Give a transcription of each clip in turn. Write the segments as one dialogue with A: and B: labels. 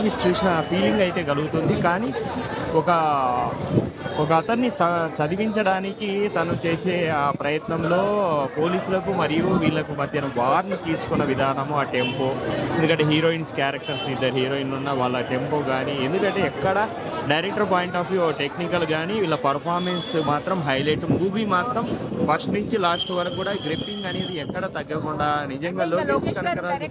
A: Movies చూసిన feeling అయితే కలుగుతుంది. కానీ ఒక ఒక అతన్ని చదివించడానికి తను చేసే ఆ ప్రయత్నంలో పోలీసులకు మరియు వీళ్ళకు మధ్యన వార్ని తీసుకున్న విధానము, ఆ టెంపో, ఎందుకంటే హీరోయిన్స్ క్యారెక్టర్స్ ఇద్దరు హీరోయిన్లు ఉన్న వాళ్ళ టెంపో కానీ, ఎందుకంటే ఎక్కడ director point of view technical కానీ వీళ్ళ పర్ఫార్మెన్స్ మాత్రం హైలైట్. మూవీ మాత్రం ఫస్ట్ నుంచి లాస్ట్ వరకు కూడా గ్రిప్పింగ్ అనేది ఎక్కడ తగ్గకుండా నిజంగా లోకేష్ కనకరాజు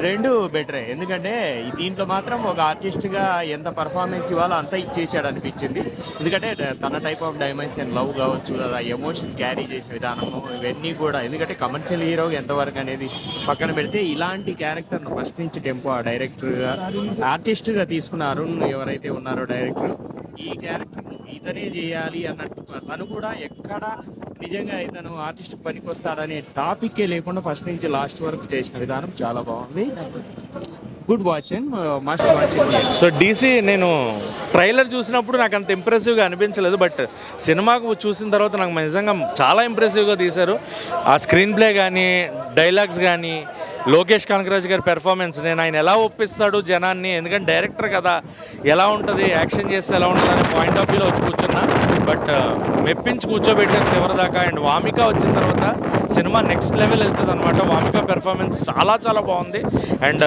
A: రెండు బెటరే. ఎందుకంటే దీంట్లో మాత్రం ఒక ఆర్టిస్ట్గా ఎంత పర్ఫార్మెన్స్ ఇవ్వాలో అంత ఇచ్చేసాడు అనిపించింది. ఎందుకంటే తన టైప్ ఆఫ్ డైమెన్షన్ లవ్ కావచ్చు, ఆ ఎమోషన్ క్యారీ చేసిన విధానము ఇవన్నీ కూడా, ఎందుకంటే కమర్షియల్ హీరో ఎంతవరకు అనేది పక్కన పెడితే ఇలాంటి క్యారెక్టర్ను ఫస్ట్ నుంచి టెంపో ఆ డైరెక్టర్గా ఆర్టిస్ట్గా తీసుకున్న అరుణ్ ఎవరైతే ఉన్నారో డైరెక్టర్, ఈ క్యారెక్టర్ ఇతనే చేయాలి అన్నట్టు తను కూడా ఎక్కడ నిజంగా ఇతను ఆర్టిస్ట్ పనికి వస్తాడనే టాపిక్కే లేకుండా ఫస్ట్ నుంచి లాస్ట్ వరకు చేసిన విధానం చాలా బాగుంది. Good watch and must watch.
B: So DC నేను ట్రైలర్ చూసినప్పుడు నాకు అంత ఇంప్రెసివ్గా అనిపించలేదు, బట్ సినిమాకు చూసిన తర్వాత నాకు నిజంగా చాలా ఇంప్రెసివ్గా తీశారు. ఆ స్క్రీన్ ప్లే కానీ, డైలాగ్స్ కానీ, లోకేష్ కనకరాజు గారి పెర్ఫార్మెన్స్, నేను ఆయన ఎలా ఒప్పిస్తాడు జనాన్ని, ఎందుకంటే డైరెక్టర్ కదా, ఎలా ఉంటుంది యాక్షన్ చేస్తే ఎలా ఉంటుంది అనే పాయింట్ ఆఫ్ వ్యూలో వచ్చి కూర్చున్నా. బట్ మెప్పించి కూర్చోబెట్టారు చివరిదాకా. అండ్ వామిక వచ్చిన తర్వాత సినిమా నెక్స్ట్ లెవెల్ వెళ్తుంది అనమాట. వామిక పెర్ఫార్మెన్స్ చాలా చాలా బాగుంది. అండ్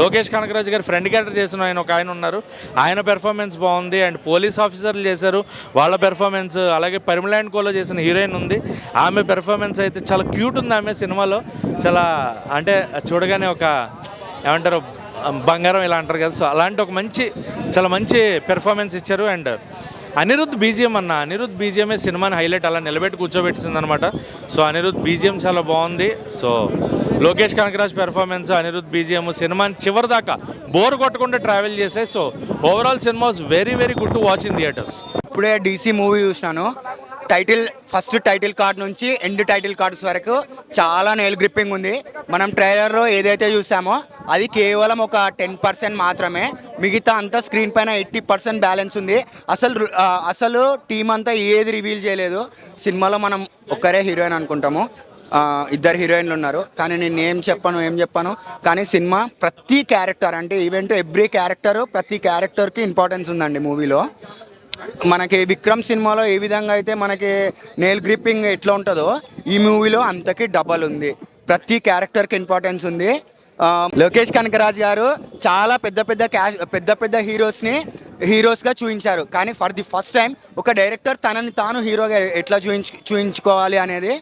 B: లోకేష్ కనకరాజు గారు ఫ్రెండ్ క్యారెక్టర్ చేసిన ఆయన ఉన్నారు, ఆయన పెర్ఫార్మెన్స్ బాగుంది. అండ్ పోలీస్ ఆఫీసర్లు చేశారు, వాళ్ళ పెర్ఫార్మెన్స్, అలాగే పరిమళ అండ్ కోలో చేసిన హీరోయిన్ ఉంది, ఆమె పెర్ఫార్మెన్స్ అయితే చాలా క్యూట్ ఉంది. ఆమె సినిమాలో చాలా అంటే చూడగానే ఒక ఏమంటారు బంగారం ఇలా అంటారు కదా, సో అలాంటి ఒక చాలా మంచి పెర్ఫార్మెన్స్ ఇచ్చారు. అండ్ అనిరుద్ధ్ బీజిఎం అనిరుద్ధ్ బీజిఎమే సినిమాని హైలైట్ అలా నిలబెట్టి కూర్చోబెట్టింది అనమాట. సో అనిరుద్ధ్ బీజిఎం చాలా బాగుంది. So Lokesh Kanagaraj performance, Anirudh BGM సినిమాని చివరి దాకా బోర్ కొట్టకుండా ట్రావెల్ చేసాయి. So overall cinema was very very good to watch in theatres.
C: ఇప్పుడే డీసీ మూవీ చూసినాను. ఫస్ట్ టైటిల్ కార్డ్ నుంచి ఎండ్ టైటిల్ కార్డ్స్ వరకు చాలా నెయిల్ గ్రిప్పింగ్ ఉంది. మనం ట్రైలర్లో ఏదైతే చూసామో అది కేవలం ఒక 10% మాత్రమే, మిగతా అంతా స్క్రీన్ పైన 80% బ్యాలెన్స్ ఉంది. అసలు టీం అంతా ఏది రివీల్ చేయలేదు. సినిమాలో మనం ఒక్కరే హీరోయిన్ అనుకుంటాము, ఇద్దరు హీరోయిన్లు ఉన్నారు, కానీ నేను ఏం చెప్పాను కానీ సినిమా ప్రతి క్యారెక్టర్ అంటే ఈవెంట్ ఎవ్రీ క్యారెక్టర్, ప్రతి క్యారెక్టర్కి ఇంపార్టెన్స్ ఉందండి మూవీలో. మనకి విక్రమ్ సినిమాలో ఏ విధంగా అయితే మనకి నెయిల్ గ్రిప్పింగ్ ఎట్లా ఉంటుందో ఈ మూవీలో అంతకి డబల్ ఉంది. ప్రతి క్యారెక్టర్కి ఇంపార్టెన్స్ ఉంది. లోకేష్ కనకరాజ్ గారు చాలా పెద్ద హీరోస్గా చూపించారు, కానీ ఫర్ ది ఫస్ట్ టైం ఒక డైరెక్టర్ తనని తాను హీరోగా ఎట్లా చూపించుకోవాలి అనేది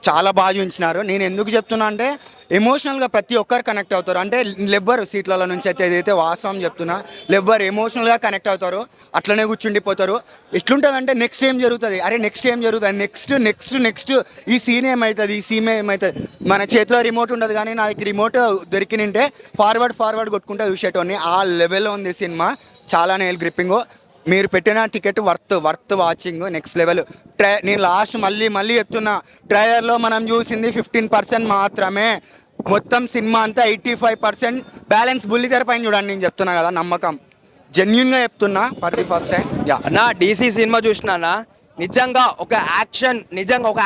C: చాలా బాగా చూపించినారు. నేను ఎందుకు చెప్తున్నా అంటే ఎమోషనల్గా ప్రతి ఒక్కరు కనెక్ట్ అవుతారు. అంటే లెవ్వరు సీట్లలో నుంచి అయితే ఏదైతే వాస్తవం చెప్తున్నా, లెవ్వరు ఎమోషనల్గా కనెక్ట్ అవుతారు, అట్లనే కూర్చుండిపోతారు. ఎట్లుంటుందంటే నెక్స్ట్ ఏం జరుగుతుంది, నెక్స్ట్ ఈ సీన్ ఏమవుతుంది, మన చేతిలో రిమోట్ ఉండదు, కానీ నాకు రిమోట్ దొరికినింటే ఫార్వర్డ్ కొట్టుకుంటే చూసేటోని. ఆ లెవెల్లో ఉంది సినిమా, చాలా నెయిల్ గ్రిప్పింగ్. మీరు పెట్టిన ticket worth watching, next level. నేను లాస్ట్ మళ్ళీ చెప్తున్నా, ట్రైలర్లో మనం చూసింది 15% మాత్రమే, మొత్తం సినిమా అంతా 85% బ్యాలెన్స్ బుల్లితెర పైన చూడండి. నేను చెప్తున్నా కదా, నమ్మకం జెన్యున్గా చెప్తున్నా ఫర్ ది ఫస్ట్ టైం.
D: నా డీసీ సినిమా చూసినా నిజంగా ఒక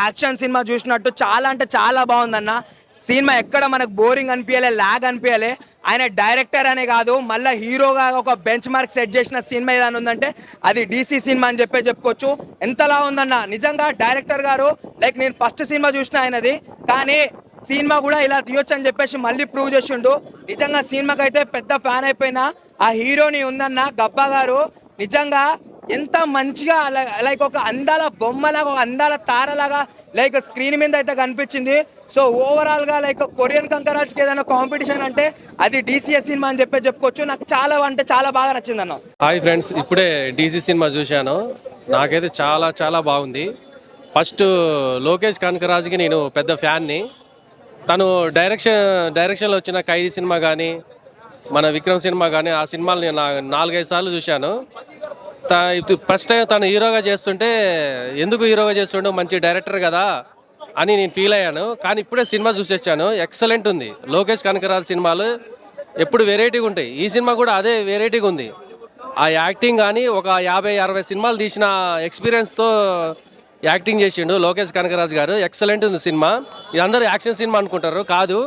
D: యాక్షన్ సినిమా చూసినట్టు చాలా అంటే చాలా బాగుందన్న. సినిమా ఎక్కడ మనకు బోరింగ్ అనిపించలే, లాగ్ అనిపించలే. ఆయన డైరెక్టర్ అనే కాదు, మళ్ళీ హీరోగా ఒక బెంచ్ మార్క్ సెట్ చేసిన సినిమా ఏదైనా ఉందంటే అది డీసీ సినిమా అని చెప్పుకోవచ్చు. ఎంతలా ఉందన్న నిజంగా డైరెక్టర్ గారు. లైక్ నేను ఫస్ట్ సినిమా చూసిన ఆయనది, కానీ సినిమా కూడా ఇలా తీయొచ్చు అని చెప్పేసి మళ్ళీ ప్రూవ్ చేసిండు. నిజంగా సినిమాకి అయితే పెద్ద ఫ్యాన్ అయిపోయినా. ఆ హీరోని ఉందన్న గబ్బా గారు, నిజంగా ఎంత మంచిగా లైక్ ఒక అందాల బొమ్మలాగా, ఒక అందాల తారలాగా లైక్ స్క్రీన్ మీద అయితే కనిపించింది. సో ఓవరాల్గా లైక్ కొరియన్ కంకరాజ్కి ఏదైనా కాంపిటీషన్ అంటే అది డీసీఎస్ సినిమా అని చెప్పుకోవచ్చు. నాకు చాలా అంటే చాలా బాగా నచ్చింది అన్న.
E: హాయ్ ఫ్రెండ్స్, ఇప్పుడే డీసీ సినిమా చూశాను, నాకైతే చాలా చాలా బాగుంది. ఫస్ట్ లోకేష్ కనకరాజ్కి నేను పెద్ద ఫ్యాన్ని. తను డైరెక్షన్లో వచ్చిన ఖైదీ సినిమా కానీ, మన విక్రమ్ సినిమా కానీ, ఆ సినిమాలు నేను 4-5 సార్లు చూశాను. ఫస్ట్ టైం తను హీరోగా చేస్తుంటే ఎందుకు హీరోగా చేస్తుండో, మంచి డైరెక్టర్ కదా అని నేను ఫీల్ అయ్యాను. కానీ ఇప్పుడే సినిమా చూసేసాను, ఎక్సలెంట్ ఉంది. లోకేష్ కనకరాజ్ సినిమాలు ఎప్పుడు వెరైటీగా ఉంటాయి, ఈ సినిమా కూడా అదే వెరైటీగా ఉంది. ఆ యాక్టింగ్ కానీ ఒక 50-60 సినిమాలు తీసిన ఎక్స్పీరియన్స్తో యాక్టింగ్ చేసిండు లోకేష్ కనకరాజ్ గారు. ఎక్సలెంట్ ఉంది సినిమా. ఇది అందరూ యాక్షన్ సినిమా అనుకుంటారు, కాదు,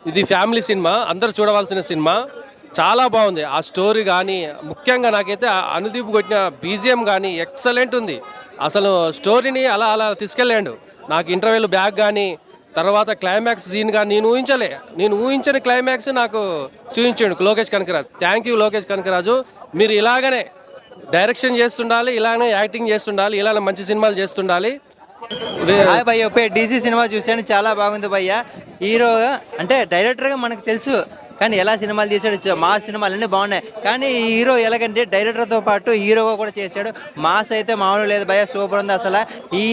E: ఇది ఫ్యామిలీ సినిమా, అందరూ చూడవలసిన సినిమా. చాలా బాగుంది ఆ స్టోరీ కానీ, ముఖ్యంగా నాకైతే అనుదీప్ కొట్టిన బీజిఎం కానీ ఎక్సలెంట్ ఉంది. అసలు స్టోరీని అలా అలా తీసుకెళ్ళాడు. నాకు ఇంటర్వెల్ బ్యాక్ కానీ, తర్వాత క్లైమాక్స్ సీన్ కానీ నేను ఊహించని క్లైమాక్స్ నాకు చూపించాడు లోకేష్ కనకరాజు. Thank you Lokesh Kanagaraj. మీరు ఇలాగనే డైరెక్షన్ చేస్తుండాలి, ఇలానే యాక్టింగ్ చేస్తుండాలి, ఇలానే మంచి సినిమాలు చేస్తుండాలి.
F: హాయ్ భయ్య, డీసీ సినిమా చూశాను, చాలా బాగుంది భయ్య. హీరోగా అంటే డైరెక్టర్గా మనకు తెలుసు, కానీ ఎలా సినిమాలు తీసాడు, మా సినిమాలు అన్నీ బాగున్నాయి. కానీ ఈ హీరో ఎలాగంటే డైరెక్టర్తో పాటు హీరోగా కూడా చేశాడు. మాస్ అయితే మామూలు లేదు భయ్య, సూపర్ ఉంది అసలు. ఈ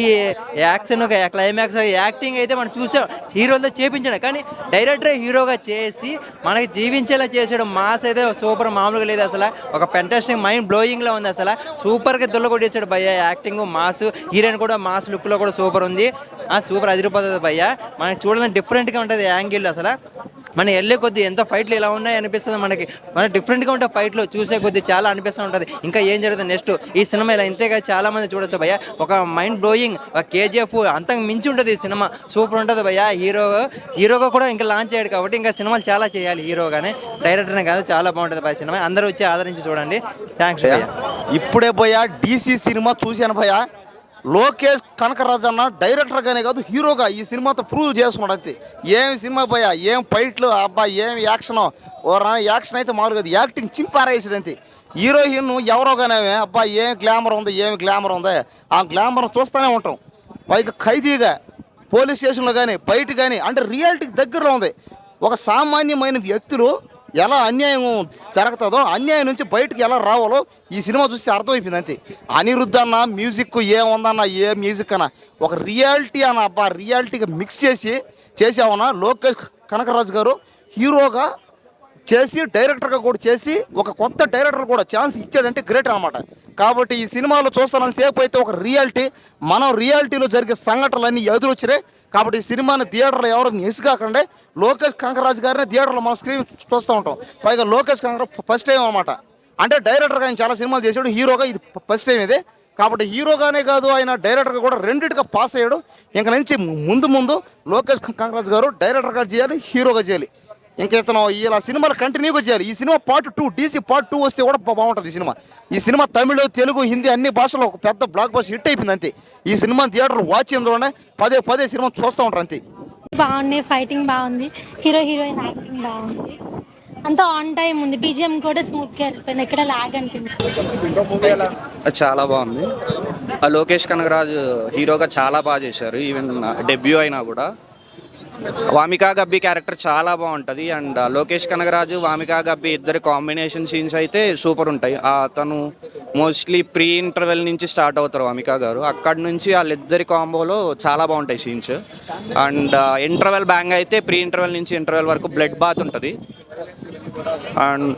F: యాక్షన్ క్లైమాక్స్ యాక్టింగ్ అయితే మనం చూసాం, హీరోలతో చేపించాడు. కానీ డైరెక్టర్ హీరోగా చేసి మనకి జీవించేలా చేశాడు. మాస్ అయితే సూపర్, మామూలుగా లేదు అసలు. ఒక ఫెంటాస్టిక్ మైండ్ బ్లోయింగ్లో ఉంది అసలు. సూపర్గా కొట్టేశాడు భయ్య. యాక్టింగ్ మాస్, హీరోయిన్ కూడా మాస్ లుక్లో కూడా సూపర్ ఉంది. సూపర్ అదిరిపోతుంది భయ్య. మనకి చూడాలని డిఫరెంట్గా ఉంటుంది యాంగిల్ అసలు. మన వెళ్ళే కొద్దీ ఎంత ఫైట్లు ఇలా ఉన్నాయి అనిపిస్తుంది మనకి. మన డిఫరెంట్గా ఉంటే ఫైట్లు చూసే కొద్దీ చాలా అనిపిస్తూ ఉంటుంది. ఇంకా ఏం జరుగుతుంది నెక్స్ట్ ఈ సినిమా ఇలా ఇంతేగా చాలా మంది చూడొచ్చు భయ్య. ఒక మైండ్ బ్లోయింగ్, ఒక కేజీఎఫ్ అంతకు మించి ఉంటుంది ఈ సినిమా. సూపర్ ఉంటుంది భయ్య. హీరోగా కూడా ఇంకా లాంచ్ అయ్యాడు కాబట్టి ఇంకా సినిమాలు చాలా చేయాలి హీరోగానే, డైరెక్టర్నే కాదు. చాలా బాగుంటుంది భయ్య సినిమా. అందరూ వచ్చి ఆదరించి చూడండి. థ్యాంక్స్ భయ్య.
G: ఇప్పుడే భయ్యా డీసీ సినిమా చూశాను భయ్యా. లోకేష్ కనకరాజు అన్న డైరెక్టర్గానే కాదు హీరోగా ఈ సినిమాతో ప్రూవ్ చేసుకున్నాడు అంతే. ఏమి సినిమా భయ్యా, ఏం ఫైట్లు, అబ్బా ఏమి యాక్షన్. యాక్షన్ అయితే మామూలుగా కాదు, యాక్టింగ్ చింపారేసాడు అంతే. హీరోయిన్ ఎవరోగానే అబ్బా ఏం గ్లామర్ ఉంది, ఏమి గ్లామర్ ఉంది. ఆ గ్లామర్ చూస్తూనే ఉంటాం. పైగా ఖైదీగా పోలీస్ స్టేషన్లో కానీ బయట కానీ అంటే రియాలిటీకి దగ్గరలో ఉంది. ఒక సామాన్యమైన వ్యక్తులు ఎలా అన్యాయం జరుగుతుందో, అన్యాయం నుంచి బయటకు ఎలా రావాలో ఈ సినిమా చూస్తే అర్థమైపోయింది అంతే. అనిరుద్ధ్ అన్న మ్యూజిక్ ఏముందన్న, ఏ మ్యూజిక్ అన్న ఒక రియాలిటీ అన్న, అబ్బా రియాలిటీగా మిక్స్ చేసామన్నా. లోకేష్ కనకరాజు గారు హీరోగా చేసి డైరెక్టర్గా కూడా చేసి ఒక కొత్త డైరెక్టర్ కూడా ఛాన్స్ ఇచ్చాడంటే గ్రేట్ అనమాట. కాబట్టి ఈ సినిమాలో చూస్తానని సేపు అయితే ఒక రియాలిటీ, మనం రియాలిటీలో జరిగే సంఘటనలన్నీ ఎదురొచ్చినాయి. కాబట్టి ఈ సినిమాని థియేటర్లో ఎవరు మిస్ కాకుండా లోకేష్ కనకరాజు గారిని థియేటర్లో మనం స్క్రీన్ చూస్తూ ఉంటాం. పైగా లోకేష్ కనకరాజు ఫస్ట్ టైం అనమాట. అంటే డైరెక్టర్గా ఆయన చాలా సినిమాలు చేశాడు, హీరోగా ఇది ఫస్ట్ టైం ఇది. కాబట్టి హీరోగానే కాదు ఆయన డైరెక్టర్గా కూడా రెండింటిగా పాస్ అయ్యాడు. ఇంక నుంచి ముందు లోకేష్ కనకరాజు గారు డైరెక్టర్గా చేయాలి, హీరోగా చేయాలి. ఇంకా ఇతను ఇలా సినిమాలు కంటిన్యూగా చేయాలి. ఈ సినిమా పార్ట్ 2 డీసీ పార్ట్ 2 వస్తే కూడా బాగుంటుంది ఈ సినిమా తమిళ, తెలుగు, హిందీ అన్ని భాషల్లో ఒక పెద్ద బ్లాక్ బస్టర్ హిట్ అయిపోయింది అంతే. ఈ సినిమా థియేటర్లో వాచ్ చేయడం పదే సినిమా చూస్తూ ఉంటారు అంతే.
H: బాగున్నాయి, ఫైటింగ్ బాగుంది, హీరోయిన్ యాక్టింగ్ బాగుంది, అంతా ఆన్ టైం ఉంది. బీజిఎం కూడా స్మూత్గా వెళ్ళిపోయింది, ఎక్కడ లాగ్ అనిపించింది.
I: చాలా బాగుంది. లోకేష్ కనకరాజు హీరోగా చాలా బాగా చేశారు. ఈవెన్ డెబ్యూ అయినా కూడా వామికా గబ్బి క్యారెక్టర్ చాలా బాగుంటుంది. అండ్ లోకేష్ కనకరాజు, వామికా గబ్బి ఇద్దరి కాంబినేషన్ సీన్స్ అయితే సూపర్ ఉంటాయి. తను మోస్ట్లీ ప్రీ ఇంటర్వెల్ నుంచి స్టార్ట్ అవుతారు వామికా గారు. అక్కడి నుంచి వాళ్ళిద్దరి కాంబోలో చాలా బాగుంటాయి సీన్స్. అండ్ ఇంటర్వెల్ బ్యాంగ్ అయితే ప్రీ ఇంటర్వెల్ నుంచి ఇంటర్వెల్ వరకు బ్లడ్ బాత్ ఉంటుంది. అండ్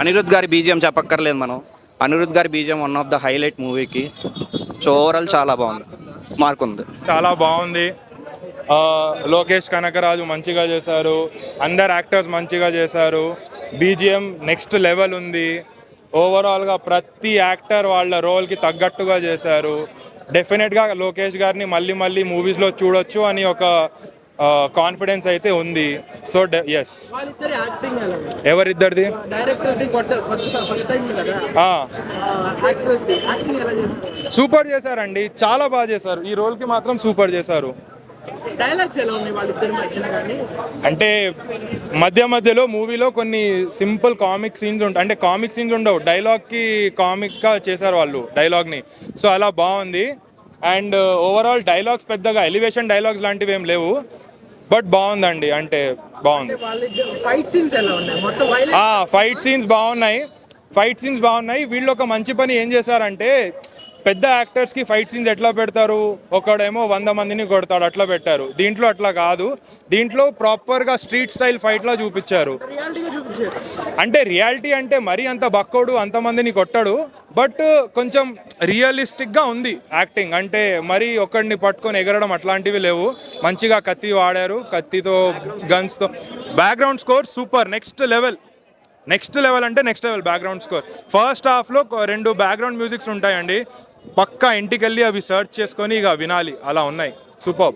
I: అనిరుద్ధ్ గారి బీజిఎం చెప్పక్కర్లేదు మనం. అనిరుద్ధ్ గారి BGM one of the highlight మూవీకి. సో ఓవరాల్ చాలా బాగుంది, మార్క్ ఉంది.
J: చాలా బాగుంది. లోకేష్ కనకరాజు మంచిగా చేశారు, అందరు యాక్టర్స్ మంచిగా చేశారు. బీజిఎం నెక్స్ట్ లెవెల్ ఉంది. ఓవరాల్గా ప్రతి యాక్టర్ వాళ్ళ రోల్కి తగ్గట్టుగా చేశారు. డెఫినెట్గా లోకేష్ గారిని మళ్ళీ మూవీస్లో చూడొచ్చు అని ఒక కాన్ఫిడెన్స్ అయితే ఉంది. So yes. ఎవరిద్దరిది? సూపర్ చేశారండి, చాలా బాగా చేశారు. ఈ రోల్కి మాత్రం సూపర్ చేశారు. అంటే మధ్యలో మూవీలో కొన్ని సింపుల్ కామిక్ సీన్స్ ఉంటాయి. అంటే కామిక్ సీన్స్ ఉండవు, డైలాగ్కి కామిక్గా చేశారు వాళ్ళు డైలాగ్ని. సో అలా బాగుంది. అండ్ ఓవరాల్ డైలాగ్స్ పెద్దగా ఎలివేషన్ డైలాగ్స్ లాంటివి ఏం లేవు, బట్ బాగుందండి. అంటే బాగుంది. ఫైట్ సీన్స్ బాగున్నాయి. వీళ్ళు ఒక మంచి పని ఏం చేశారంటే, పెద్ద యాక్టర్స్కి ఫైట్ సీన్స్ ఎట్లా పెడతారు, ఒకడేమో 100 మందిని కొడతాడు అట్లా పెట్టారు. దీంట్లో అట్లా కాదు. దీంట్లో ప్రాపర్గా స్ట్రీట్ స్టైల్ ఫైట్లా చూపించారు. అంటే రియాలిటీ అంటే మరీ అంత బక్కోడు అంతమందిని కొట్టాడు, బట్ కొంచెం రియలిస్టిక్గా ఉంది యాక్టింగ్. అంటే మరీ ఒకడిని పట్టుకొని ఎగరడం అట్లాంటివి లేవు. మంచిగా కత్తి వాడారు, కత్తితో గన్స్తో. Background score super, next level అంటే next level background score. First హాఫ్లో 2 బ్యాక్గ్రౌండ్ మ్యూజిక్స్ ఉంటాయండి, పక్కా ఇంటికి వెళ్ళి అవి సర్చ్ చేసుకొని ఇక వినాలి, అలా ఉన్నాయి. సూపర్.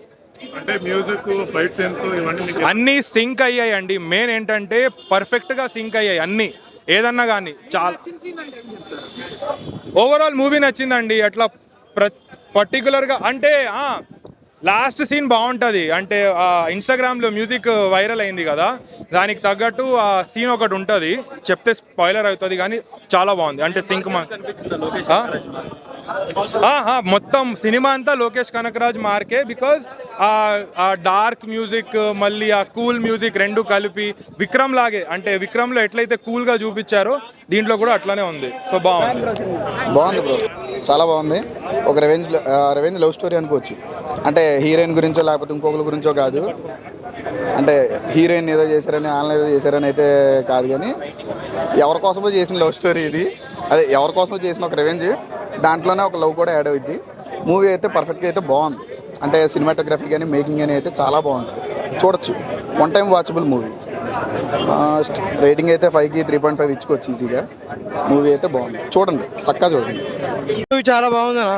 J: అంటే మ్యూజిక్ ఫైట్ సెన్స్ ఇవన్నీ అన్నీ సింక్ అయ్యాయండి. మెయిన్ ఏంటంటే పర్ఫెక్ట్గా సింక్ అయ్యాయి అన్నీ, ఏదన్నా కానీ. చాలా ఓవరాల్ మూవీ నచ్చిందండి. అట్లా పర్టికులర్గా అంటే లాస్ట్ సీన్ బాగుంటుంది. అంటే ఇన్స్టాగ్రామ్లో మ్యూజిక్ వైరల్ అయింది కదా, దానికి తగ్గట్టు ఆ సీన్ ఒకటి ఉంటుంది, చెప్తే స్పాయిలర్ అవుతుంది కానీ చాలా బాగుంది. అంటే సింక్ మొత్తం సినిమా అంతా లోకేష్ కనకరాజ్ మార్కే. బికాజ్ ఆ డార్క్ మ్యూజిక్ మళ్ళీ ఆ కూల్ మ్యూజిక్ రెండు కలిపి విక్రమ్ లాగే, అంటే విక్రమ్లో ఎట్లయితే కూల్గా చూపించారో దీంట్లో కూడా అట్లానే ఉంది. సో బాగుంది
G: బ్రో, చాలా బాగుంది. ఒక రివెంజ్ లవ్ స్టోరీ అనుకోవచ్చు. అంటే హీరోయిన్ గురించో లేకపోతే ఇంకొకరి గురించో కాదు, అంటే హీరోయిన్ ఏదో చేశారని వాళ్ళని ఏదో చేశారని అయితే కాదు, కానీ ఎవరి కోసమో చేసిన లవ్ స్టోరీ ఇది. అదే ఎవరి కోసమో చేసిన ఒక రివెంజ్, దాంట్లోనే ఒక లవ్ కూడా యాడ్ అవుద్ది. మూవీ అయితే పర్ఫెక్ట్గా అయితే బాగుంది. అంటే సినిమాటోగ్రఫీ కానీ మేకింగ్ కానీ అయితే చాలా బాగుంటుంది, చూడొచ్చు. One time watchable movie. Rating అయితే 5కి 3.5 ఇచ్చుకోవచ్చు ఈజీగా. మూవీ అయితే బాగుంది, చూడండి, పక్కా చూడండి.
F: మూవీ చాలా బాగుంది అన్న.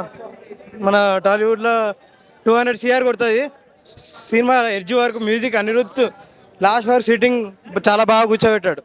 F: మన టాలీవుడ్లో 200 CR కొడుతుంది సినిమా. ఎడ్జ్ వరకు మ్యూజిక్ అనిరుద్ధ్ లాస్ట్ వరకు సిట్టింగ్ చాలా బాగా కూర్చోబెట్టాడు.